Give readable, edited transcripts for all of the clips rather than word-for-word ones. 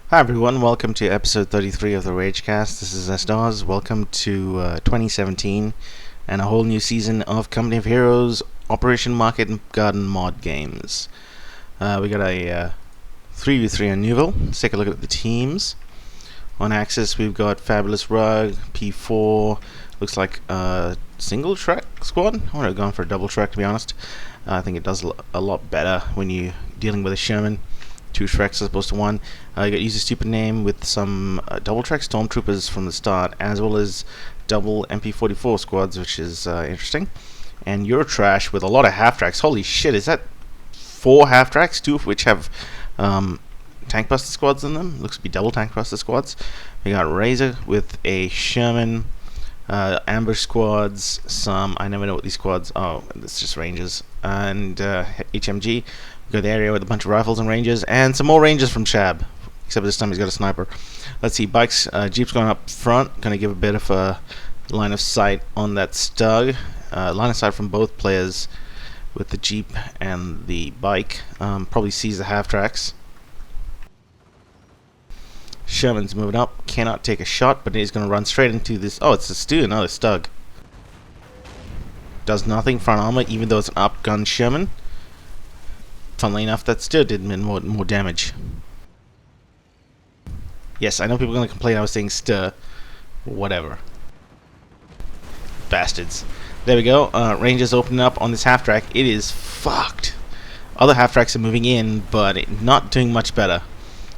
Hi everyone, welcome to episode 33 of the Ragecast. This is Esdars. Welcome to 2017 and a whole new season of Company of Heroes Operation Market Garden mod games. We got a 3v3 on Newville. Let's take a look at the teams. On Axis we've got Fabulous Rug, P4, looks like a single track squad. I would have gone for a double track to be honest. I think it does a lot better when you're dealing with a Sherman. 2 Shreks as opposed to 1. You got Use a Stupid Name with some double track Stormtroopers from the start, as well as double MP44 squads, which is interesting. And Eurotrash with a lot of half tracks. Holy shit, is that 4 half tracks? 2 of which have tank buster squads in them. Looks to be double tank buster squads. We got Razor with a Sherman, ambush squads, some, I never know what these squads, oh, it's just Rangers, and HMG. We got the area with a bunch of rifles and Rangers, and some more Rangers from Shab, except this time he's got a sniper. Let's see, bikes, Jeep's going up front, going to give a bit of a line of sight on that Stug. Line of sight from both players with the Jeep and the bike. Probably sees the half tracks. Sherman's moving up, cannot take a shot, but he's going to run straight into this. Oh, it's a Stu, another Stug. Does nothing, front armor, even though it's an up-gun Sherman. Funnily enough, that still did more damage. Yes, I know people are going to complain I was saying stir. Whatever. Bastards. There we go. Rangers opening up on this half track. It is fucked. Other half tracks are moving in, but not doing much better.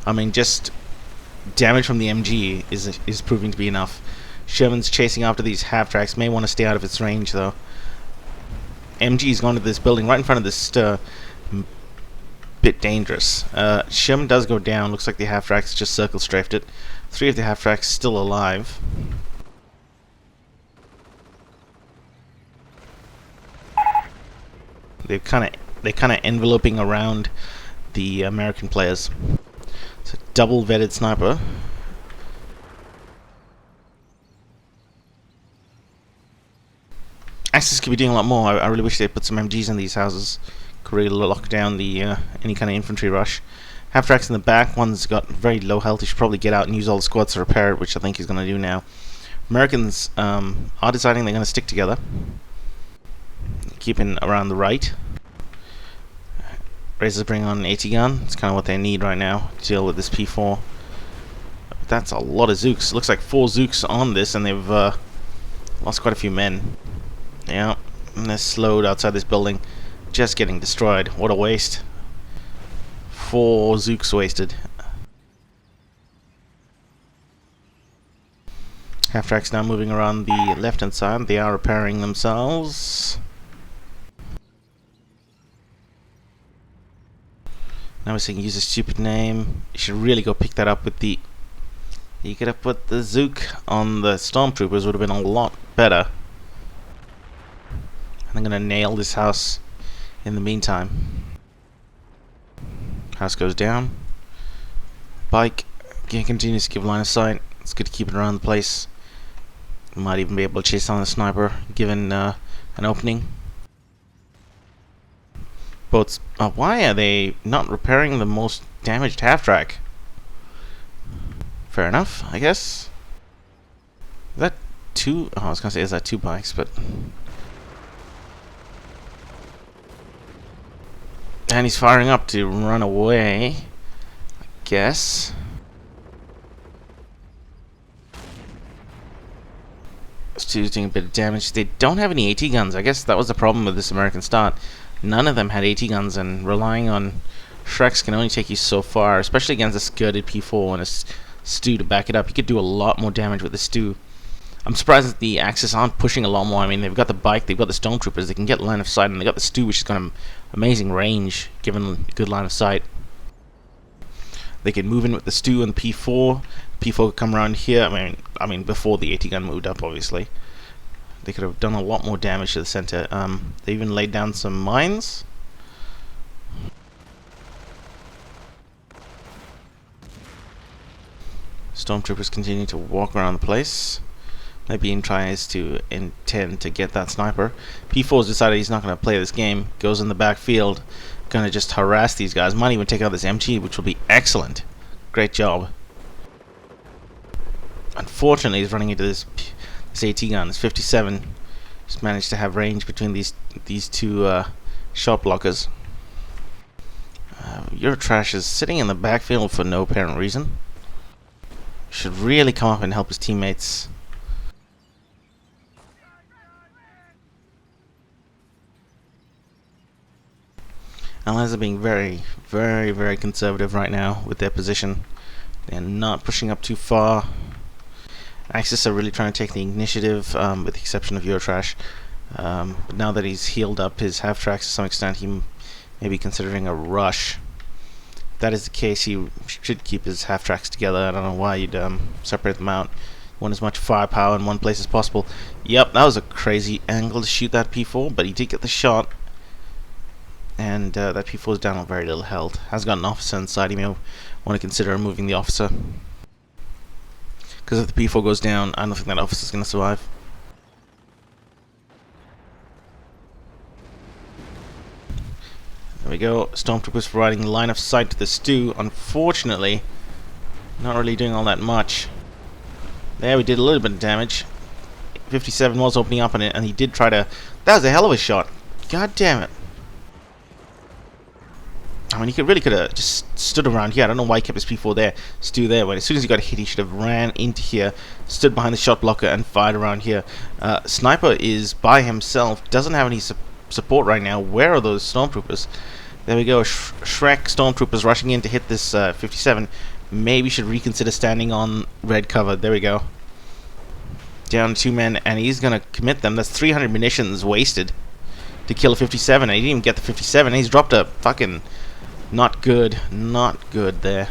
I mean, just damage from the MG is proving to be enough. Sherman's chasing after these half tracks. May want to stay out of its range, though. MG's gone to this building right in front of this stir. Bit dangerous. Sherman does go down. Looks like the half tracks just circle strafed it. 3 of the half tracks still alive. They're kind of enveloping around the American players. It's a double vetted sniper. Axis could be doing a lot more. I really wish they put some MGs in these houses. Could really lock down the any kind of infantry rush. Half tracks in the back. One's got very low health. He should probably get out and use all the squads to repair it, which I think he's going to do now. Americans are deciding they're going to stick together, keeping around the right. Razors bring on an AT gun. It's kind of what they need right now to deal with this P4. But that's a lot of Zooks. Looks like 4 Zooks on this, and they've lost quite a few men. Yeah, and they're slowed outside this building. Just getting destroyed. What a waste. 4 Zooks wasted. Half tracks now moving around the left hand side. They are repairing themselves. Now we're saying use a stupid name. You should really go pick that up with the... You could have put the Zook on the Stormtroopers, would have been a lot better. And I'm gonna nail this house in the meantime. House goes down. Bike continues to give line of sight. It's good to keep it around the place. Might even be able to chase down the sniper given an opening. Boats. Why are they not repairing the most damaged half track? Fair enough, I guess. Is that 2? Oh, I was gonna say is that 2 bikes, but. And he's firing up to run away, I guess. Stu's doing a bit of damage. They don't have any AT guns. I guess that was the problem with this American start. None of them had AT guns, and relying on Shreks can only take you so far, especially against a skirted P4 and a Stu to back it up. You could do a lot more damage with the Stu. I'm surprised that the Axis aren't pushing a lot more. I mean, they've got the bike, they've got the Stormtroopers, they can get line of sight, and they got the Stu, which has got an amazing range, given good line of sight. They can move in with the Stu and the P4. P4 could come around here. I mean, before the AT gun moved up, obviously. They could have done a lot more damage to the center. They even laid down some mines. Stormtroopers continue to walk around the place. Maybe he tries to intend to get that sniper. P4's decided he's not going to play this game. Goes in the backfield. Going to just harass these guys. Might even take out this MG, which will be excellent. Great job. Unfortunately, he's running into this AT gun. This 57 just managed to have range between these two shot blockers. Eurotrash is sitting in the backfield for no apparent reason. Should really come up and help his teammates. Allies are being very, very, very conservative right now with their position. They're not pushing up too far. Axis are really trying to take the initiative, with the exception of Eurotrash. But now that he's healed up his half-tracks to some extent, he may be considering a rush. If that is the case, he should keep his half-tracks together. I don't know why you'd separate them out. You want as much firepower in one place as possible. Yep, that was a crazy angle to shoot that P4, but he did get the shot. And that P4 is down on very little health. Has got an officer inside. He may want to consider removing the officer. Because if the P4 goes down, I don't think that officer is going to survive. There we go. Stormtroopers providing line of sight to the stew. Unfortunately, not really doing all that much. There we did a little bit of damage. 57 was opening up on it, and he did try to... That was a hell of a shot. God damn it. I mean, he really could have just stood around here. I don't know why he kept his P4 there, stew there. When as soon as he got hit, he should have ran into here, stood behind the shot blocker, and fired around here. Sniper is by himself, doesn't have any support right now. Where are those stormtroopers? There we go. Shrek stormtroopers rushing in to hit this 57. Maybe should reconsider standing on red cover. There we go. Down 2 men, and he's gonna commit them. That's 300 munitions wasted to kill a 57. And he didn't even get the 57. He's dropped a fucking... Not good there.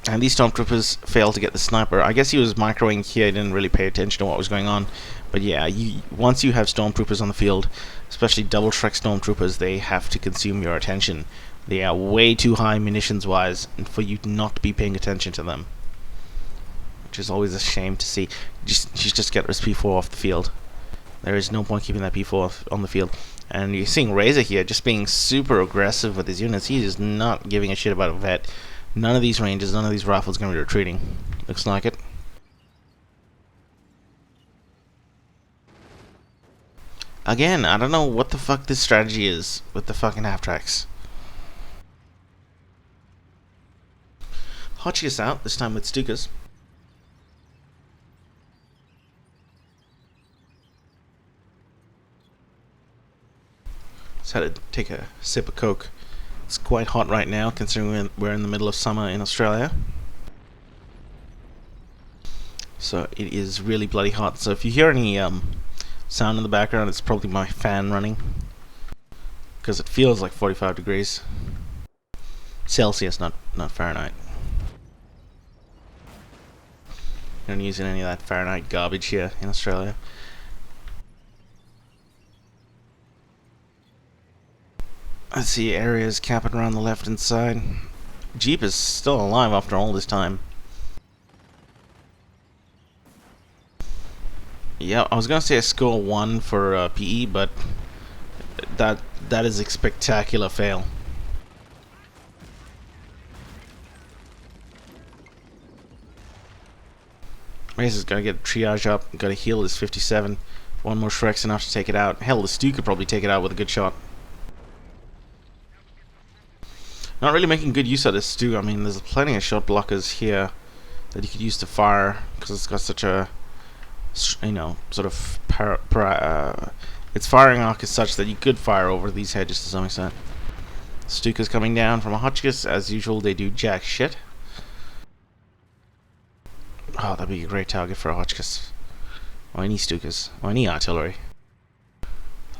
And these stormtroopers failed to get the sniper. I guess he was microing here, he didn't really pay attention to what was going on. But yeah, once you have stormtroopers on the field, especially double Shrek stormtroopers, they have to consume your attention. They are way too high munitions wise for you not to be paying attention to them. Which is always a shame to see. Just get this P4 off the field. There is no point keeping that P4 on the field. And you're seeing Razor here just being super aggressive with his units. He is not giving a shit about a vet. None of these ranges, none of these rifles are going to be retreating. Looks like it. Again, I don't know what the fuck this strategy is with the fucking half-tracks. Hotchkiss out, this time with Stukas. Just had to take a sip of Coke. It's quite hot right now, considering we're in the middle of summer in Australia. So it is really bloody hot. So if you hear any sound in the background, it's probably my fan running, because it feels like 45 degrees Celsius, not Fahrenheit. You're not using any of that Fahrenheit garbage here in Australia. Let's see, areas capping around the left-hand side. Jeep is still alive after all this time. Yeah, I was gonna say a score 1 for PE, but that is a spectacular fail. Razor's gotta get triage up, gotta heal his 57. One more Shrek's enough to take it out. Hell, the Stu could probably take it out with a good shot. Not really making good use of this Stu. I mean, there's plenty of shot blockers here that you could use to fire, because it's got such a, you know, sort of its firing arc is such that you could fire over these hedges to some extent. Stuka's coming down from a Hotchkiss. As usual, they do jack shit. Oh, that'd be a great target for a Hotchkiss. Or any Stukas. Or any artillery.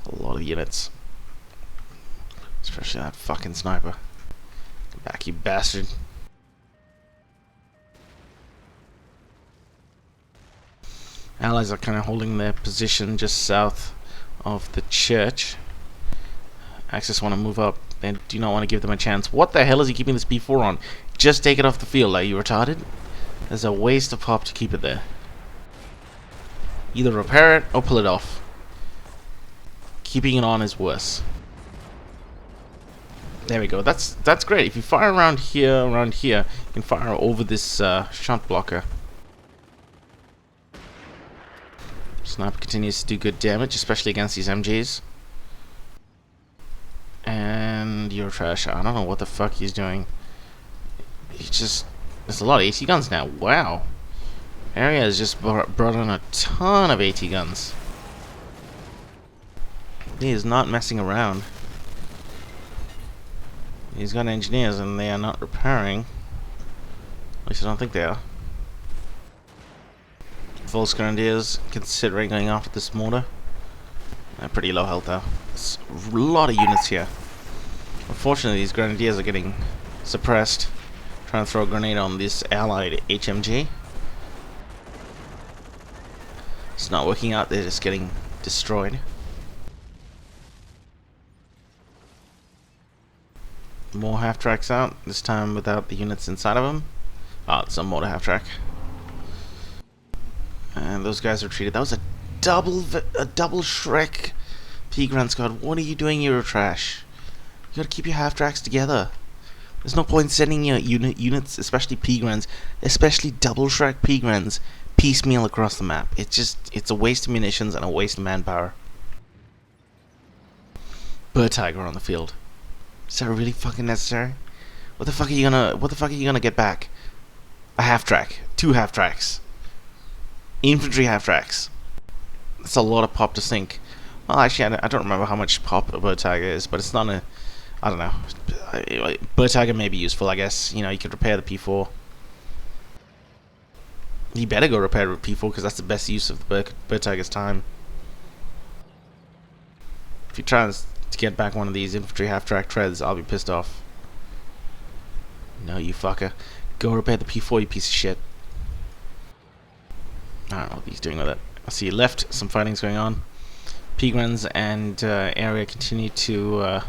A lot of units. Especially that fucking sniper. Back, you bastard. Allies are kind of holding their position just south of the church. Axis want to move up. They do not want to give them a chance. What the hell is he keeping this B4 on? Just take it off the field. Are you retarded? There's a waste of pop to keep it there. Either repair it or pull it off. Keeping it on is worse. There we go. That's great. If you fire around here, you can fire over this shot blocker. Sniper continues to do good damage, especially against these MGs. And Eurotrash, I don't know what the fuck he's doing. He just... There's a lot of AT guns now. Wow. Area has just brought on a ton of AT guns. He is not messing around. He's got engineers and they are not repairing. At least I don't think they are. False Grenadiers considering going after this mortar. They're pretty low health though. There's a lot of units here. Unfortunately, these Grenadiers are getting suppressed. Trying to throw a grenade on this allied HMG. It's not working out, they're just getting destroyed. More half-tracks out, this time without the units inside of them. Ah, it's a mortar half-track. And those guys retreated. That was a double Shrek P-Grand Squad. What are you doing, Eurotrash? You gotta keep your half-tracks together. There's no point sending your units, especially P-Grands, especially double Shrek P-Grands, piecemeal across the map. It's a waste of munitions and a waste of manpower. Bird Tiger on the field. Is that really fucking necessary? What the fuck are you gonna get back? A half-track. 2 half-tracks. Infantry half-tracks. That's a lot of pop to sink. Well, actually, I don't remember how much pop a Bird Tiger is, but it's not a... I don't know. Bird Tiger may be useful, I guess. You know, you could repair the P4. You better go repair the P4, because that's the best use of the Bird Tiger's time. If you try to get back one of these infantry half-track treads, I'll be pissed off. No, you fucker. Go repair the P4, you piece of shit. I don't know what he's doing with it. I see left, some fighting's going on. P-Grans and area continue to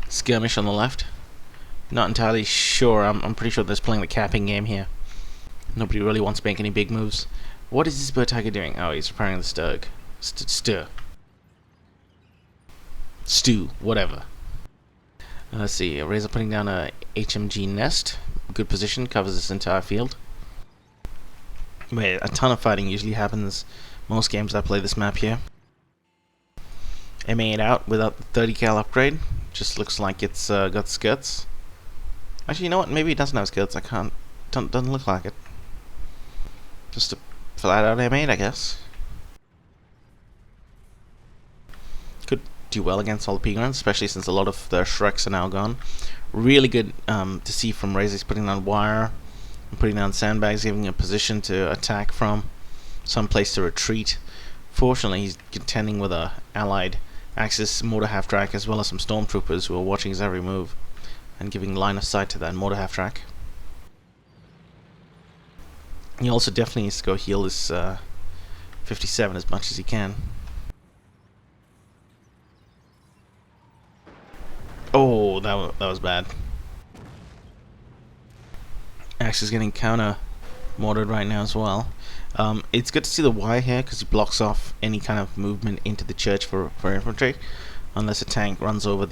skirmish on the left. Not entirely sure. I'm pretty sure they're playing the capping game here. Nobody really wants to make any big moves. What is this Bird Tiger doing? Oh, he's repairing the Sturg. Stew, whatever. Let's see. Razor putting down a HMG nest. Good position, covers this entire field. Wait, a ton of fighting usually happens most games I play this map here. M8 out without the 30 cal upgrade. Just looks like it's got skirts. Actually, you know what? Maybe it doesn't have skirts. Doesn't look like it. Just a flat out M8, I guess. Could do well against all the P-Grans, especially since a lot of their Shreks are now gone. Really good to see from Razor's putting on wire, and putting down sandbags, giving a position to attack from, some place to retreat. Fortunately, he's contending with a allied Axis mortar half-track as well as some stormtroopers who are watching his every move and giving line of sight to that mortar half-track. He also definitely needs to go heal his 57 as much as he can. Oh, that was bad. Axe is getting counter mortared right now as well. It's good to see the wire here because he blocks off any kind of movement into the church for infantry, unless a tank runs over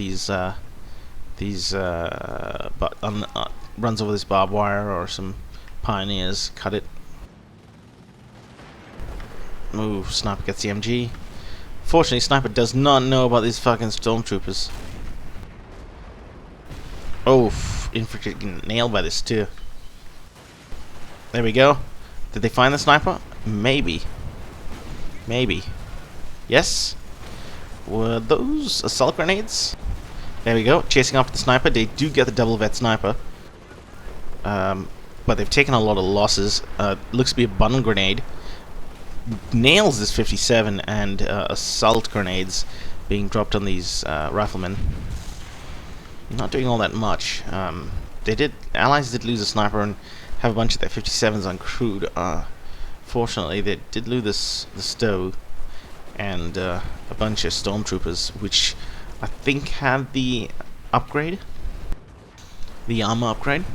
runs over this barbed wire or some pioneers cut it. Move, Sniper gets the MG. Fortunately, Sniper does not know about these fucking stormtroopers. Oh, infantry getting nailed by this too. There we go. Did they find the sniper? Maybe. Maybe. Yes? Were those assault grenades? There we go. Chasing after the sniper. They do get the double vet sniper. But they've taken a lot of losses. Looks to be a bundle grenade. Nails this 57 and assault grenades being dropped on these riflemen. Not doing all that much. Allies did lose a sniper and have a bunch of their 57s uncrewed. Fortunately, they did lose the Stowe and a bunch of stormtroopers, which I think had the upgrade, the armor upgrade.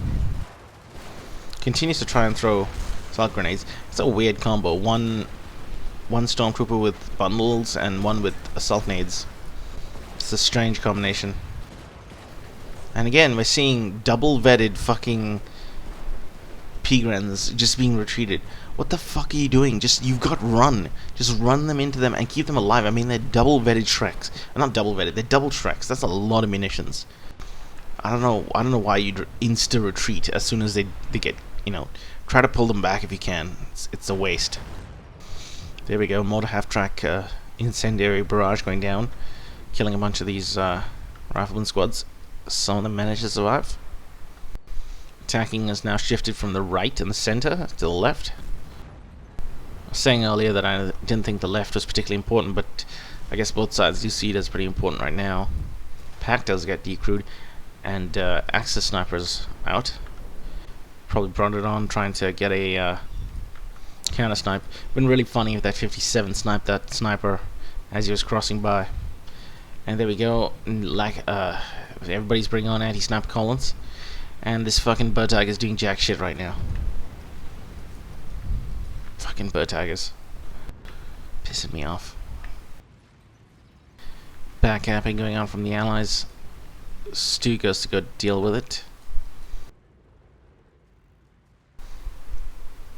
Continues to try and throw assault grenades. It's a weird combo. One stormtrooper with bundles and one with assault nades. It's a strange combination. And again, we're seeing double vetted fucking Pigrens just being retreated. What the fuck are you doing? You've got run. Just run them into them and keep them alive. I mean, they're double vetted Shreks. Not double vetted, they're double Shreks. That's a lot of munitions. I don't know why you'd insta retreat as soon as they get, try to pull them back if you can. It's a waste. There we go, mortar half-track incendiary barrage going down, killing a bunch of these rifleman squads. Some of them managed to survive. Attacking has now shifted from the right and the center to the left. I was saying earlier that I didn't think the left was particularly important, but I guess both sides do see it as pretty important right now. Pack does get decrewed, and Axis snipers out. Probably brought it on trying to get a counter snipe. Been really funny if that 57 sniped that sniper as he was crossing by. And there we go. Like everybody's bringing on anti-sniper Collins. And this fucking bird tiger's doing jack shit right now. Fucking bird tigers. Pissing me off. Backcapping going on from the allies. Stu goes to go deal with it.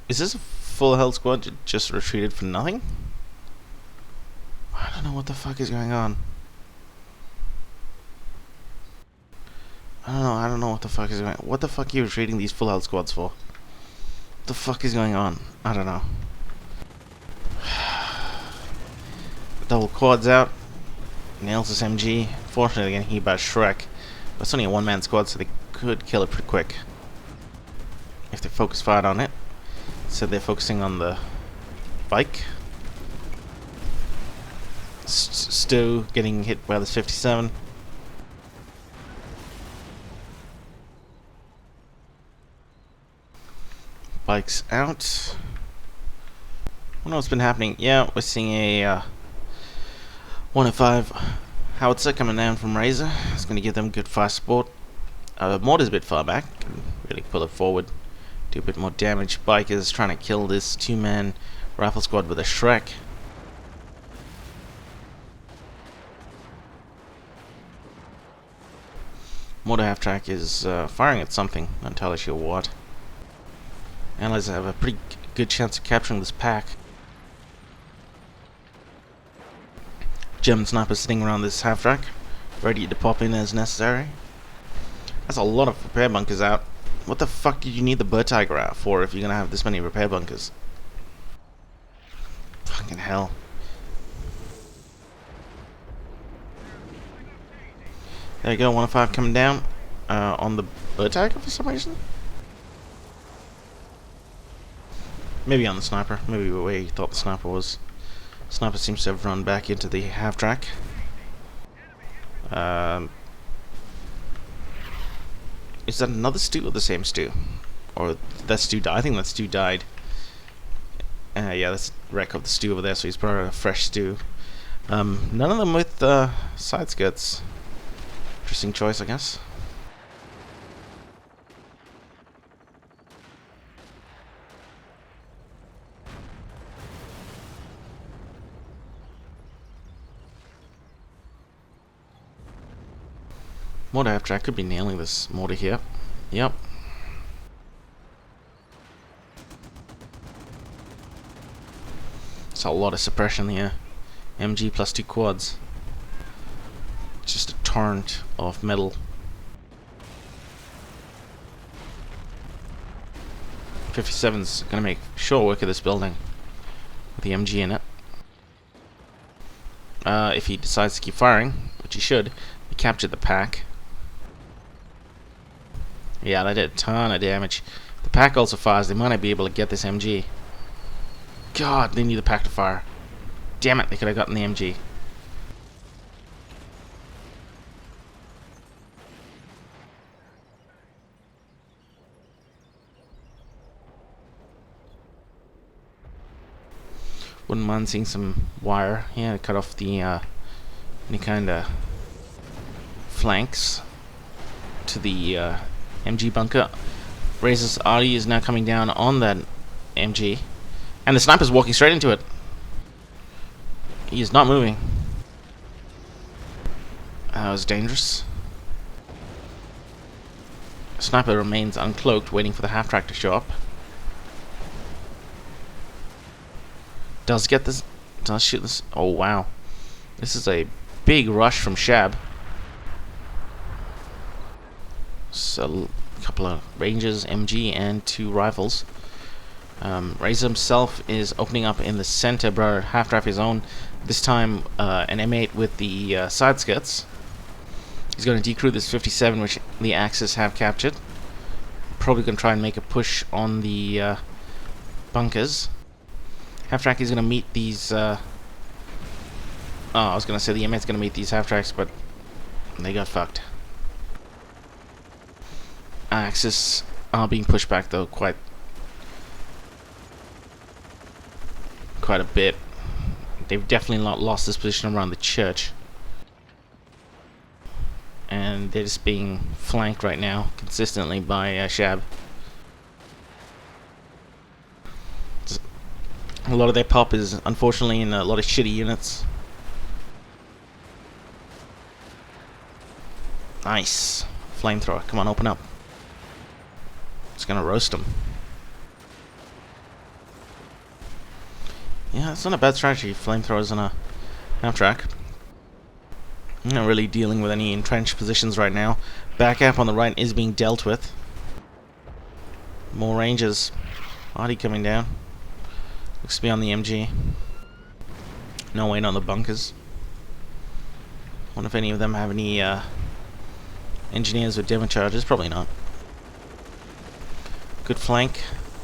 Is this a full health squad just retreated for nothing? I don't know what the fuck is going on. I don't know what the fuck is going on. What the fuck are you retreating these full health squads for? What the fuck is going on? I don't know. Double quads out. Nails this MG. Fortunately, they're getting hit by Shrek. But it's only a one-man squad, so they could kill it pretty quick if they focus fire on it. So they're focusing on the bike. Stu getting hit by this 57. Bikes out. I don't know what's been happening. Yeah, we're seeing a 105 howitzer coming down from Razor. It's going to give them good fire support. Mortar's a bit far back. Can really pull it forward. Do a bit more damage. Bikers trying to kill this two-man rifle squad with a Shrek. Mortar half-track is firing at something. Not entirely sure what. Allies have a pretty good chance of capturing this pack. German snipers sitting around this half-track, ready to pop in as necessary. That's a lot of repair bunkers out. What the fuck did you need the bird tiger out for if you're gonna have this many repair bunkers? Fucking hell. There you go, 105 coming down on the bird tiger for some reason. Maybe on the sniper. Maybe where he thought the sniper was. Sniper seems to have run back into the half-track. Is that another Stu or the same Stu? Or that Stu died? I think that Stu died. Yeah, that's the wreck of the Stu over there, so he's brought out a fresh Stu. None of them with side skirts. Interesting choice, I guess. Mortar half-track could be nailing this mortar here. Yep. It's a lot of suppression here. MG plus 2 quads. Just a torrent of metal. 57's gonna make sure work of this building with the MG in it. If he decides to keep firing, which he should, he captured the pack. Yeah, that did a ton of damage. The pack also fires. They might not be able to get this MG. God, they need the pack to fire. Damn it, they could have gotten the MG. Wouldn't mind seeing some wire. Yeah, cut off the any kind of flanks to the MG bunker. Razor's Artie is now coming down on that MG, and the sniper's walking straight into it. He is not moving. That was dangerous. Sniper remains uncloaked, waiting for the half-track to show up. Does get this. Does shoot this. Oh wow. This is a big rush from Shab. So, a couple of Rangers, MG, and 2 rifles. Razor himself is opening up in the center, bro. Half-track his own. This time, an M8 with the side skirts. He's going to decrew this 57, which the Axis have captured. Probably going to try and make a push on the bunkers. Half-track is going to meet these... I was going to say the M8's going to meet these half-tracks, but they got fucked. Axis are being pushed back, though, quite a bit. They've definitely not lost this position around the church. And they're just being flanked right now consistently by Shab. A lot of their pop is unfortunately in a lot of shitty units. Nice. Flamethrower. Come on, open up. It's gonna roast them. Yeah, it's not a bad strategy. Flamethrowers on a half-track. Not really dealing with any entrenched positions right now. Backup on the right is being dealt with. More Rangers. Artie coming down. Looks to be on the MG. No wait on the bunkers. Wonder if any of them have any engineers with demo charges. Probably not. Good flank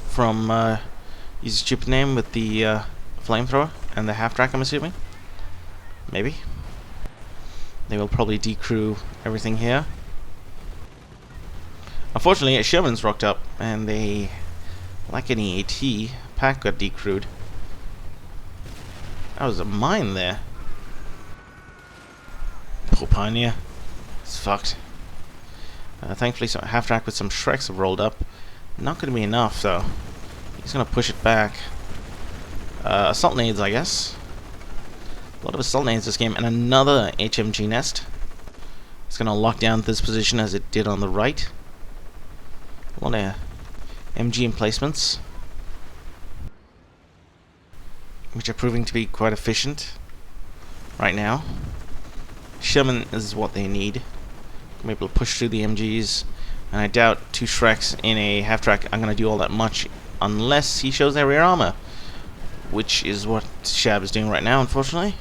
from his stupid name with the flamethrower and the half-track, I'm assuming. Maybe. They will probably decrew everything here. Unfortunately, Sherman's rocked up, and they lack any AT. Pack got decrewed. That was a mine there. Poor Pioneer. It's fucked. Thankfully, some half-track with some Shreks have rolled up. Not going to be enough, though. He's going to push it back. Assault nades, I guess. A lot of assault nades this game, and another HMG nest. It's going to lock down this position as it did on the right. A lot of MG emplacements, which are proving to be quite efficient right now. Sherman is what they need. I'm able to push through the MGs, and I doubt 2 Shreks in a half-track are going to do all that much unless he shows their rear armor, which is what Shab is doing right now, unfortunately.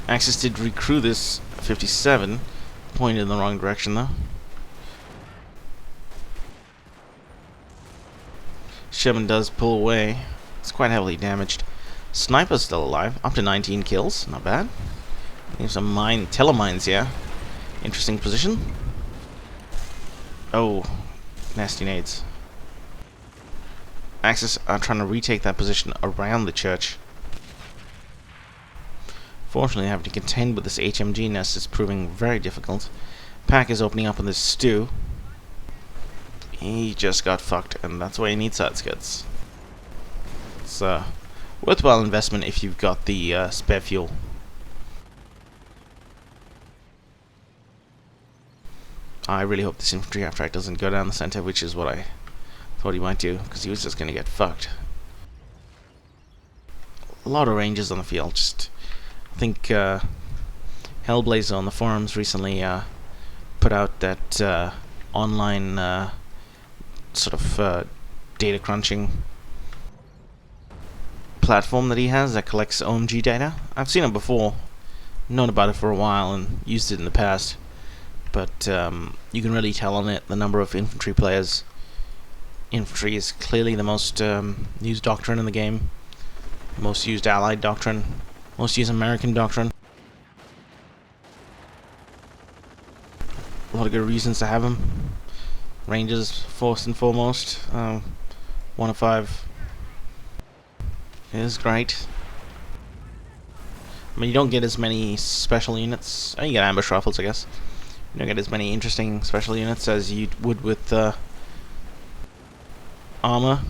Axis did recrew this 57, pointed in the wrong direction though. Sherman does pull away. It's quite heavily damaged. Sniper's still alive, up to 19 kills, not bad. There's some telemines here. Interesting position. Oh, nasty nades. Axis are trying to retake that position around the church. Fortunately, having to contend with this HMG nest is proving very difficult. Pack is opening up on this stew. He just got fucked, and that's why you need side skirts. It's a worthwhile investment if you've got the spare fuel. I really hope this infantry half-track doesn't go down the center, which is what I thought he might do, because he was just going to get fucked. A lot of Rangers on the field. Just, I think Hellblazer on the forums recently put out that online sort of data crunching platform that he has that collects OMG data. I've seen it before, known about it for a while, and used it in the past. But you can really tell on it the number of infantry players. Infantry is clearly the most used doctrine in the game. Most used Allied doctrine. Most used American doctrine. A lot of good reasons to have them. Rangers, first and foremost. 1 of 5 is great. I mean, you don't get as many special units. Oh, you get ambush rifles, I guess. You don't get as many interesting special units as you would with armor,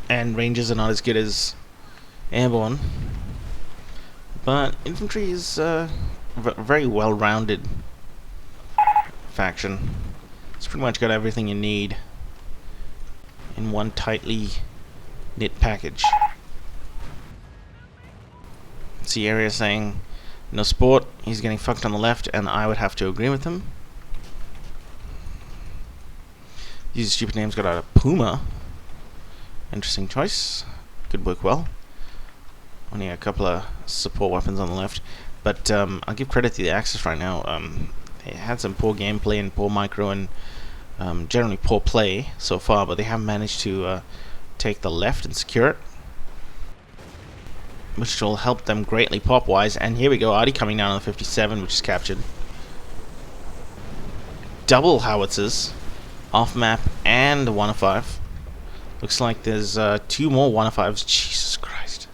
and Rangers are not as good as airborne. But infantry is very well-rounded. faction. It's pretty much got everything you need in one tightly knit package. See Area saying no sport, he's getting fucked on the left, and I would have to agree with him. These stupid names got out of Puma. Interesting choice. Could work well. Only a couple of support weapons on the left. But I'll give credit to the Axis right now. They had some poor gameplay and poor micro and generally poor play so far, but they have managed to take the left and secure it, which will help them greatly pop-wise. And here we go, Artie coming down on the 57, which is captured. Double howitzers, off-map, and a 105. Looks like there's 2 more 105s. Jesus Christ.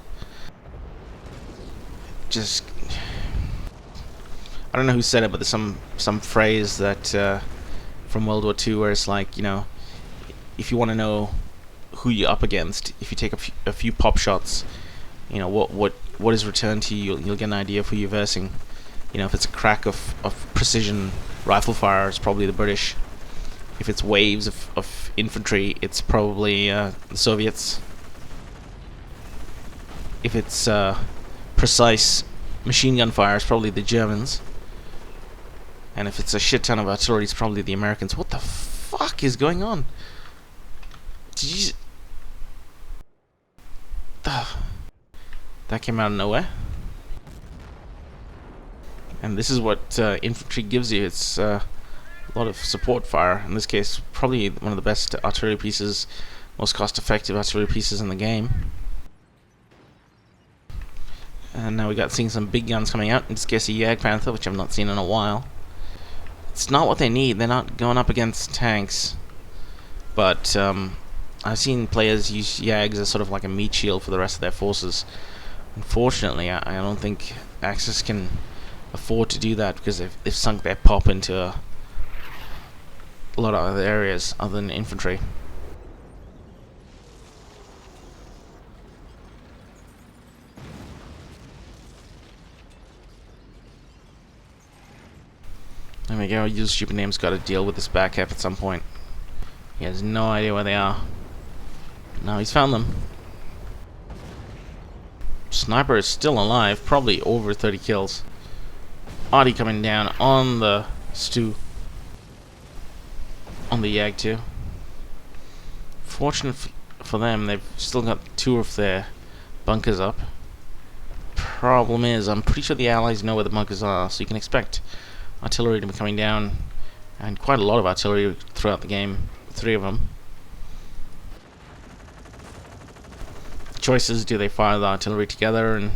Just... I don't know who said it, but there's some phrase that from World War II where it's like, you know, if you want to know who you're up against, if you take a few pop shots, you know, what is returned to you, you'll get an idea of who you're versing. You know, if it's a crack of precision rifle fire, it's probably the British. If it's waves of infantry, it's probably the Soviets. If it's precise machine gun fire, it's probably the Germans. And if it's a shit ton of artillery, it's probably the Americans. What the fuck is going on? Did you... That came out of nowhere. And this is what infantry gives you. It's a lot of support fire. In this case, probably one of the best artillery pieces, most cost-effective artillery pieces in the game. And now we got seeing some big guns coming out. In this case, a Jagdpanther, which I've not seen in a while. It's not what they need. They're not going up against tanks. But I've seen players use Jags as sort of like a meat shield for the rest of their forces. Unfortunately, I don't think Axis can afford to do that, because they've sunk their pop into a lot of other areas other than infantry. There we go. Use stupid name's got to deal with this back cap at some point. He has no idea where they are. Now he's found them. Sniper is still alive, probably over 30 kills. Artie coming down on the Stu. On the Yag too. Fortunate for them, they've still got 2 of their bunkers up. Problem is, I'm pretty sure the Allies know where the bunkers are, so you can expect artillery to be coming down, and quite a lot of artillery throughout the game. 3 of them. Choices: do they fire the artillery together and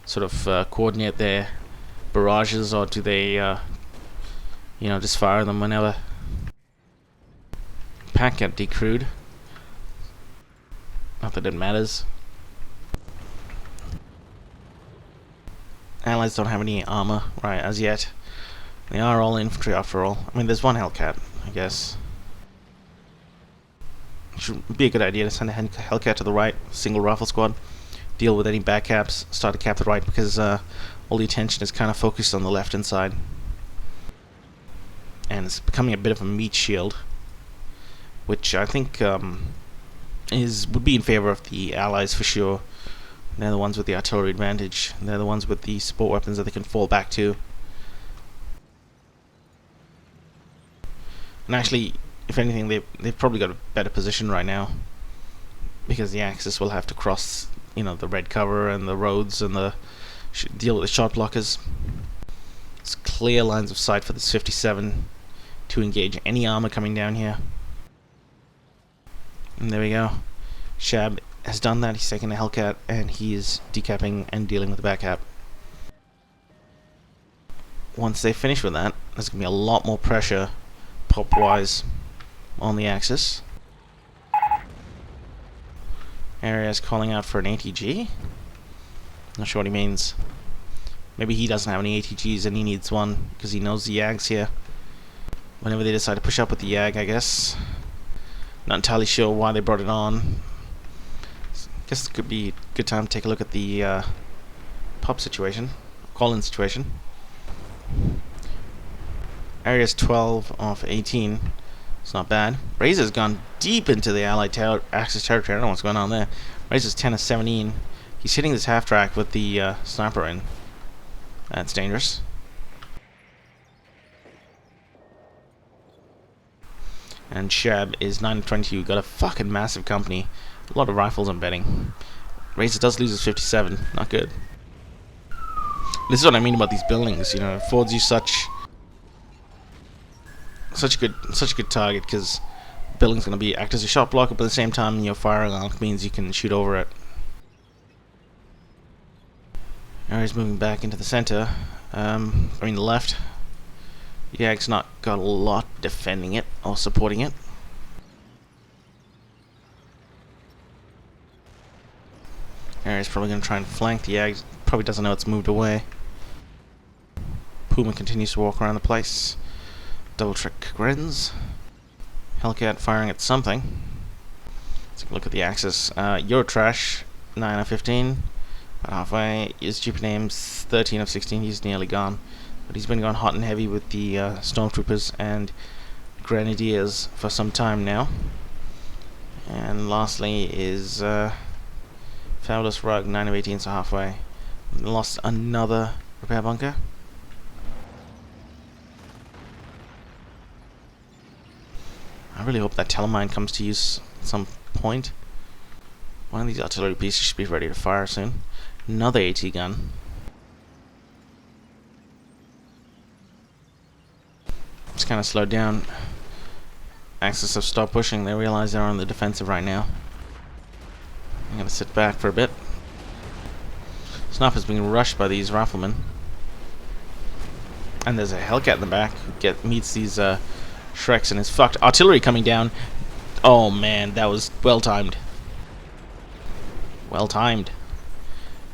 sort of coordinate their barrages, or do they you know, just fire them whenever? Pack got decrewed. Not that it matters. Allies don't have any armor, right, as yet. They are all infantry after all. I mean, there's one Hellcat, I guess. Should be a good idea to send a Hellcat to the right, single rifle squad, deal with any back caps, start to cap the right, because all the attention is kind of focused on the left-hand side. And it's becoming a bit of a meat shield, which I think would be in favor of the Allies for sure. They're the ones with the artillery advantage. They're the ones with the support weapons that they can fall back to. And actually, if anything, they've probably got a better position right now, because the Axis will have to cross, you know, the red cover and the roads and deal with the shot blockers. It's clear lines of sight for this 57 to engage any armor coming down here. And there we go. Shab has done that. He's taken a Hellcat and he is decapping and dealing with the back cap. Once they finish with that, there's going to be a lot more pressure pop-wise on the Axis. Area's calling out for an ATG. Not sure what he means. Maybe he doesn't have any ATGs and he needs one because he knows the Yag's here. Whenever they decide to push up with the Yag, I guess. Not entirely sure why they brought it on. Guess it could be a good time to take a look at the pop situation, call-in situation. Area's 12 off 18. It's not bad. Razor's gone deep into the Allied Axis territory. I don't know what's going on there. Razor's 10 of 17. He's hitting this half track with the sniper in. That's dangerous. And Shab is 9 of 22. Got a fucking massive company. A lot of rifles I'm betting. Razor does lose his 57. Not good. This is what I mean about these buildings. You know, it affords you such a good target, because the building's going to be act as a shot blocker, but at the same time your firing arc means you can shoot over it. Area's moving back into the center. The left. Yag's not got a lot defending it or supporting it. Area's probably going to try and flank the Yag. Probably doesn't know it's moved away. Puma continues to walk around the place. Double trick grins. Hellcat firing at something. Let's take a look at the Axis. Eurotrash, 9 of 15. About halfway. His stupid name's 13 of 16. He's nearly gone. But he's been going hot and heavy with the Stormtroopers and Grenadiers for some time now. And lastly is Fabulous Rug, 9 of 18, so halfway. Lost another repair bunker. I really hope that Telemine comes to use at some point. One of these artillery pieces should be ready to fire soon. Another AT gun. It's kind of slowed down. Axis have stopped pushing. They realize they're on the defensive right now. I'm gonna sit back for a bit. Sniper's being rushed by these riflemen. And there's a Hellcat in the back who meets these Shreks and is fucked. Artillery coming down. Oh man, that was well timed. Well timed.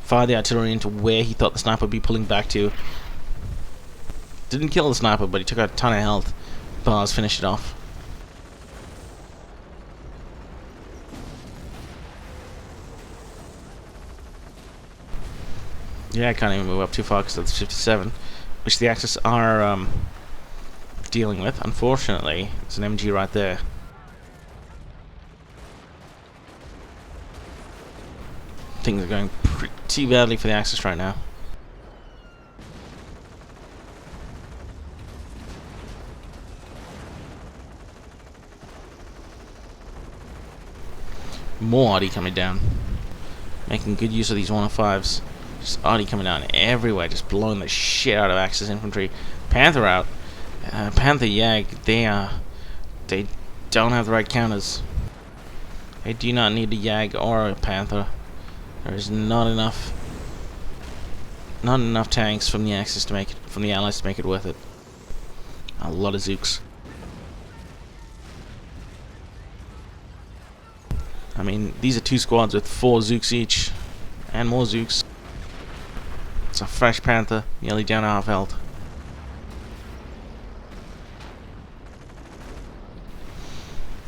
Fired the artillery into where he thought the sniper would be pulling back to. Didn't kill the sniper, but he took out a ton of health. Bars finished it off. Yeah, I can't even move up too far because that's 57, which the Axis are dealing with. Unfortunately, it's an MG right there. Things are going pretty badly for the Axis right now. More Audi coming down. Making good use of these 105s. Just Audi coming down everywhere, just blowing the shit out of Axis infantry. Panther out. Panther Yag, they don't have the right counters. They do not need a Yag or a Panther. There is not enough tanks from the Axis to make it, from the Allies to make it worth it. A lot of Zooks. I mean, these are two squads with 4 Zooks each, and more Zooks. It's a fresh Panther, nearly down to half health.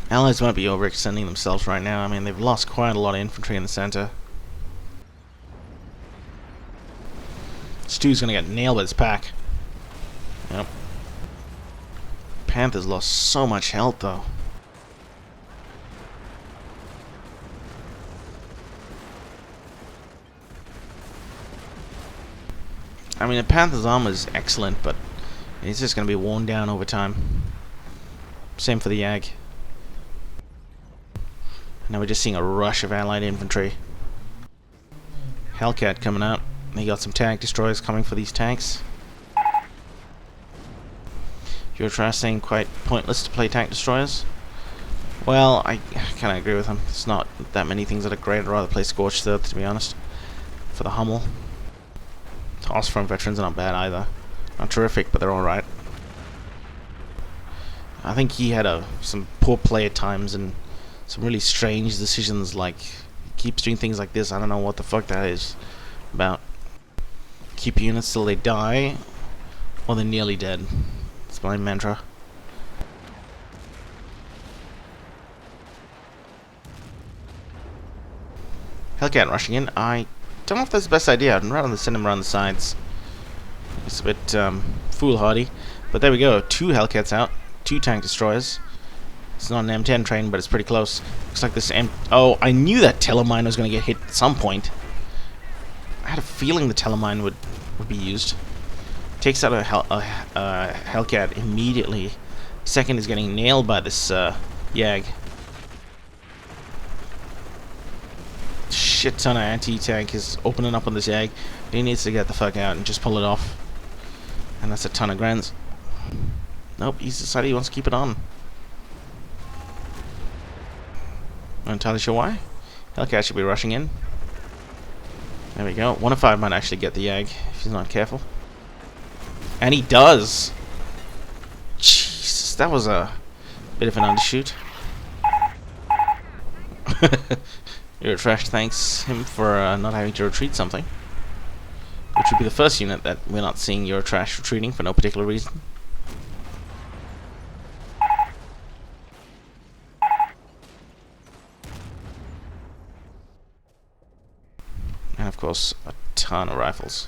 Allies might be overextending themselves right now. I mean, they've lost quite a lot of infantry in the center. Stu's gonna get nailed with his pack. Yep. Panther's lost so much health, though. I mean, the Panther's armor is excellent, but it's just going to be worn down over time. Same for the Yag. Now we're just seeing a rush of Allied infantry. Hellcat coming out. They got some tank destroyers coming for these tanks. Eurotrash saying quite pointless to play tank destroyers. Well, I kind of agree with him. It's not that many things that are great. I'd rather play Scorched Earth, to be honest. For the Hummel. Ostrom veterans are not bad either. Not terrific, but they're alright. I think he had some poor play at times and some really strange decisions, like he keeps doing things like this. I don't know what the fuck that is about. Keep units till they die, or they're nearly dead. It's my mantra. Hellcat rushing in. I don't know if that's the best idea. I'd rather send him around the sides. It's a bit foolhardy. But there we go. 2 Hellcats out. 2 tank destroyers. It's not an M10 train, but it's pretty close. Looks like this Oh, I knew that Telemine was going to get hit at some point. I had a feeling the Telemine would be used. Takes out a Hellcat immediately. Second is getting nailed by this Yag. Shit ton of anti-tank is opening up on this Yag. He needs to get the fuck out and just pull it off. And that's a ton of grands. Nope, he's decided he wants to keep it on. Not entirely sure why. Hellcat should be rushing in. There we go. 1 of 5 might actually get the Yag if he's not careful. And he does! Jesus, that was a bit of an undershoot. Eurotrash thanks him for not having to retreat something. Which would be the first unit that we're not seeing Eurotrash retreating for no particular reason. And of course, a ton of rifles.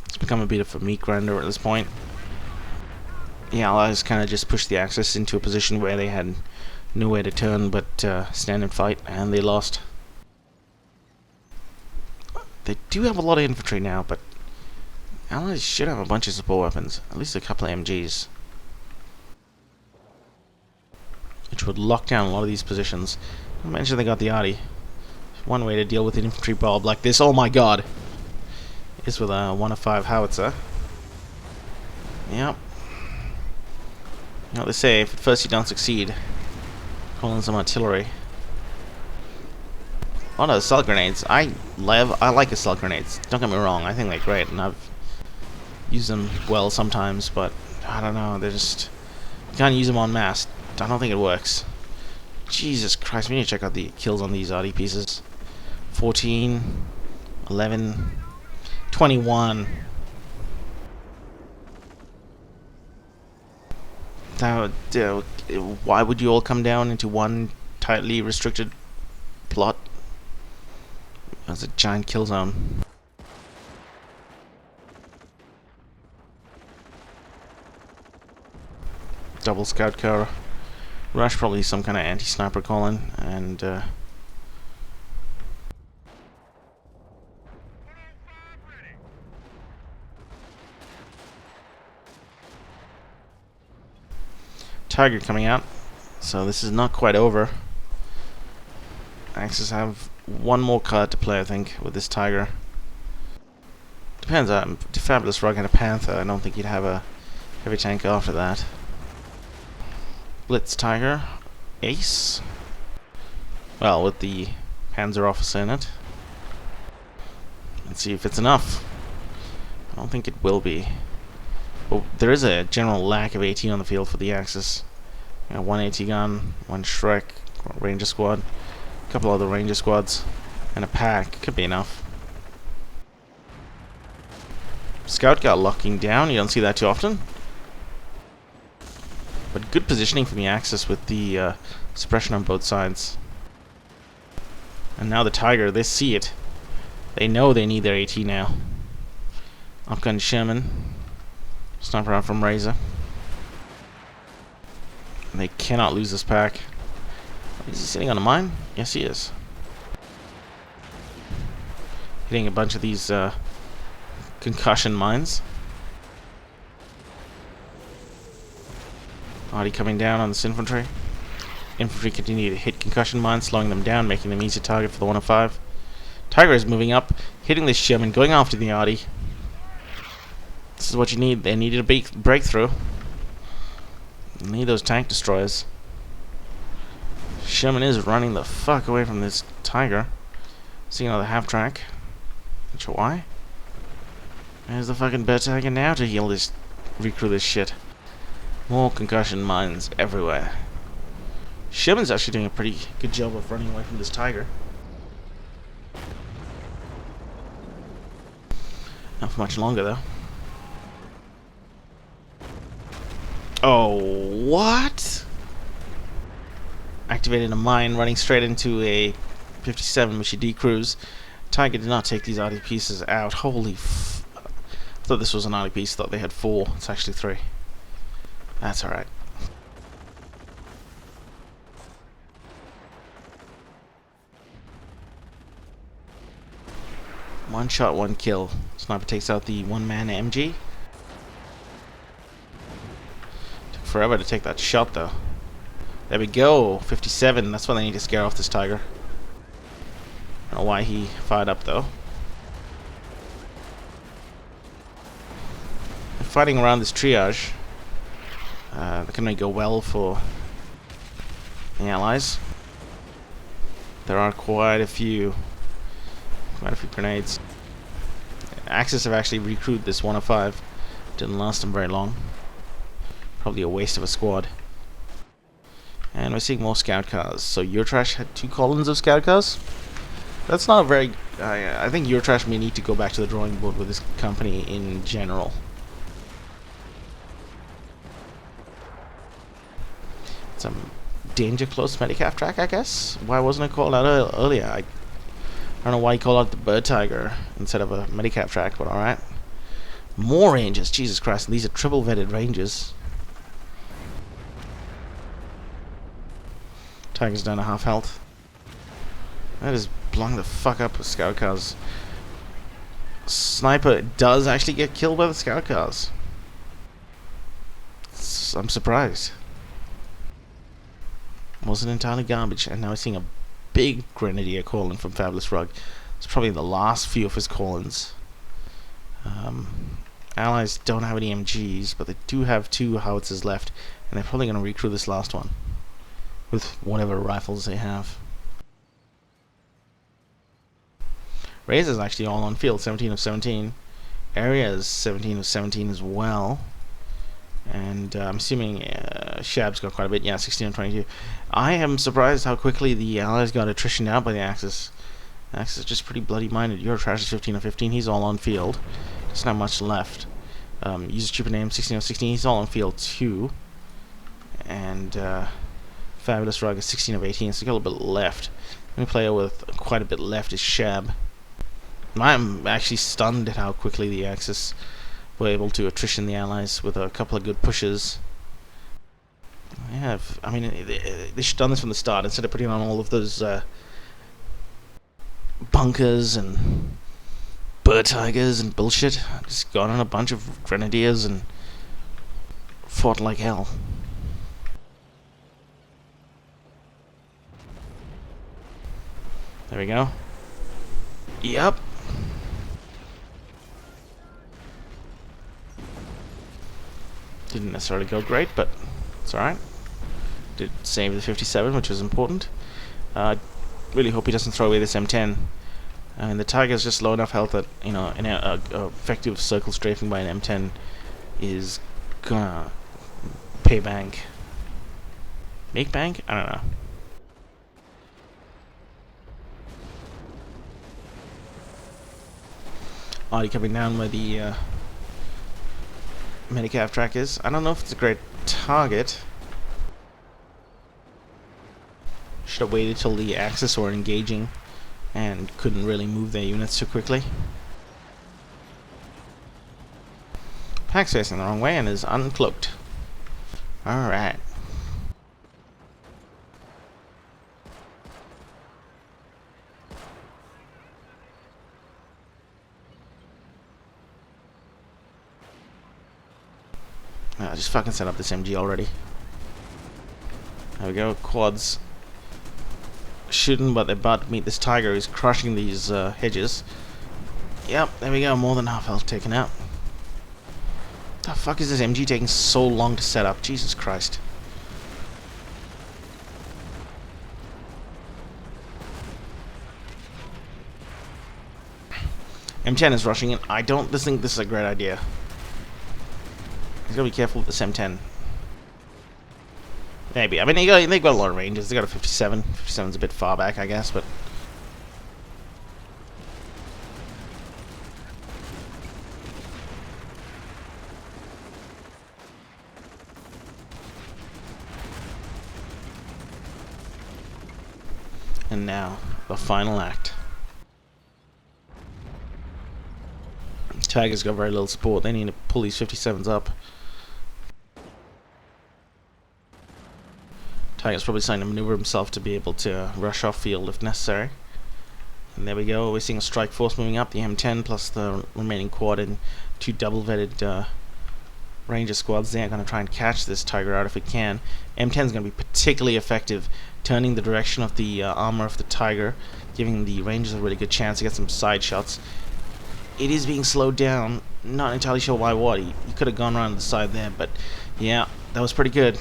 It's become a bit of a meat grinder at this point. The Allies kind of just pushed the Axis into a position where they had nowhere to turn but stand and fight, and they lost. They do have a lot of infantry now, but Allies should have a bunch of support weapons, at least a couple of MGs, which would lock down a lot of these positions. I mentioned they got the Arty. One way to deal with an infantry bulb like this, oh my god, is with a 1 of 5 howitzer. Yep. You know what they say, if at first you don't succeed, call in some artillery. Oh no, assault grenades. I like assault grenades. Don't get me wrong, I think they're great, and I've used them well sometimes, but I don't know, they're just... You can't use them en masse. I don't think it works. Jesus Christ, we need to check out the kills on these Arty pieces. 14, 11, 21. Why would you all come down into one tightly restricted plot? That's a giant kill zone. Double scout car rush, probably some kind of anti-sniper calling, and Tiger coming out, so this is not quite over. Axis have one more card to play, I think, with this Tiger. Depends on Fabulous Rug and a Panther. I don't think you'd have a heavy tank after that. Blitz Tiger, Ace. Well, with the Panzer Officer in it. Let's see if it's enough. I don't think it will be. But there is a general lack of AT on the field for the Axis. You know, 1 AT gun, 1 Shrek, Ranger squad, a couple other Ranger squads, and a pack. Could be enough. Scout got locking down. You don't see that too often. But good positioning from the Axis with the suppression on both sides. And now the Tiger, they see it. They know they need their AT now. Upgun Sherman. Sniper out from Razor. And they cannot lose this pack. Is he sitting on a mine? Yes, he is. Hitting a bunch of these concussion mines. Arty coming down on this infantry. Infantry continue to hit concussion mines, slowing them down, making them easy target for the 1 of 5. Tiger is moving up, hitting this Sherman, going after the Arty. This is what you need. They needed a breakthrough. They need those tank destroyers. Sherman is running the fuck away from this Tiger. See another half track. Not sure why. There's the fucking bear Tiger now to heal this, recrew this shit. More concussion mines everywhere. Sherman's actually doing a pretty good job of running away from this Tiger. Not for much longer though. Oh, what? I activated a mine running straight into a 57, which he decrews. Tiger did not take these arty pieces out. Holy I thought this was an arty piece. Thought they had 4. It's actually 3. That's alright. One shot, one kill. Sniper takes out the one-man MG. Took forever to take that shot, though. There we go. 57. That's why they need to scare off this Tiger. I don't know why he fired up, though. Fighting around this triage. That can only go well for the Allies. There are quite a few grenades. Axis have actually recruited this 105. Didn't last them very long. Probably a waste of a squad. And we're seeing more scout cars. So Eurotrash had 2 columns of scout cars. That's not a very... I think Eurotrash may need to go back to the drawing board with this company in general. Some danger close Medicaf track, I guess. Why wasn't it called out earlier? I don't know why he called out the Bird Tiger instead of a Medicap track, but alright. More ranges, Jesus Christ, and these are triple vetted ranges. Tiger's down to half health. That is blowing the fuck up with scout cars. Sniper does actually get killed by the scout cars. I'm surprised. Wasn't entirely garbage, and now we're seeing a big Grenadier calling from Fabulous Rug. It's probably the last few of his call-ins. Allies don't have any MGs, but they do have 2 howitzers left, and they're probably going to recruit this last one with whatever rifles they have. Razor's actually all on field, 17 of 17. Area is 17 of 17 as well. And I'm assuming Shab's got quite a bit. Yeah, 16 of 22. I am surprised how quickly the Allies got attrition out by the Axis. The Axis is just pretty bloody-minded. Eurotrash is 15 of 15. He's all on field. There's not much left. Use a stupid name, 16 of 16. He's all on field too. And Fabulous Rug is 16 of 18. So got a little bit left. The only player with quite a bit left is Shab. I'm actually stunned at how quickly the Axis were able to attrition the Allies with a couple of good pushes. Yeah, I mean, they should have done this from the start instead of putting on all of those bunkers and Bird Tigers and bullshit. Just gone on a bunch of Grenadiers and fought like hell. There we go. Yep. Didn't necessarily go great, but it's alright. Did save the 57, which was important. Really hope he doesn't throw away this M10. And the Tiger's just low enough health that, you know, an effective circle strafing by an M10 is gonna pay bank. Make bank? I don't know. Already coming down where the Medicaf track is. I don't know if it's a great target. Should have waited till the Axis were engaging and couldn't really move their units too quickly. Pack's facing the wrong way and is uncloaked. Alright. Just fucking set up this MG already. There we go, quads shooting, but they're about to meet this Tiger who's crushing these hedges. Yep, there we go, more than half health taken out. The fuck is this MG taking so long to set up? Jesus Christ. M10 is rushing in. I don't think this is a great idea. He's gotta be careful with this M10. Maybe. I mean, they got a lot of ranges. They got a 57. 57's a bit far back, I guess, but... And now, the final act. Tigers got very little support. They need to pull these 57s up. Tigers probably trying to maneuver himself to be able to rush off field if necessary. And there we go. We're seeing a strike force moving up. The M10 plus the remaining quad and 2 double-vetted Ranger squads. They're going to try and catch this Tiger out if it can. M10 is going to be particularly effective, turning the direction of the armor of the Tiger, giving the Rangers a really good chance to get some side shots. It is being slowed down. Not entirely sure why what. He could have gone around the side there, but yeah, that was pretty good.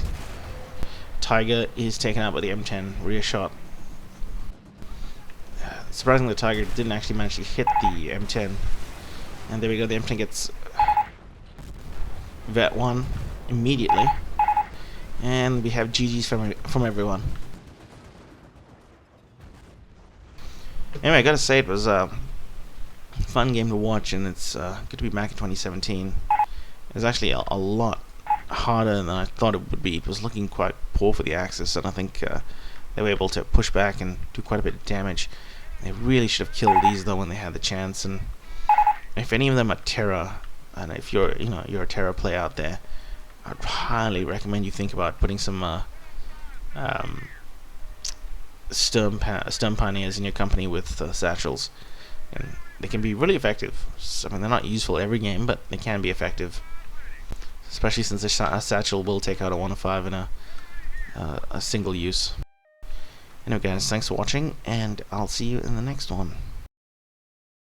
Tiger is taken out by the M10 rear shot. Surprisingly, the Tiger didn't actually manage to hit the M10. And there we go, the M10 gets Vet 1 immediately. And we have GG's from everyone. Anyway, I gotta say, it was a fun game to watch, and it's good to be back in 2017. It was actually a lot harder than I thought it would be. It was looking quite poor for the Axis, and I think they were able to push back and do quite a bit of damage. They really should have killed these though when they had the chance. And if any of them are Terra, and if you're a Terra player out there, I'd highly recommend you think about putting some Sturm Pioneers in your company with satchels, and they can be really effective. So, I mean, they're not useful every game, but they can be effective, especially since a satchel will take out a 1-5 in a single use. Anyway guys, thanks for watching, and I'll see you in the next one.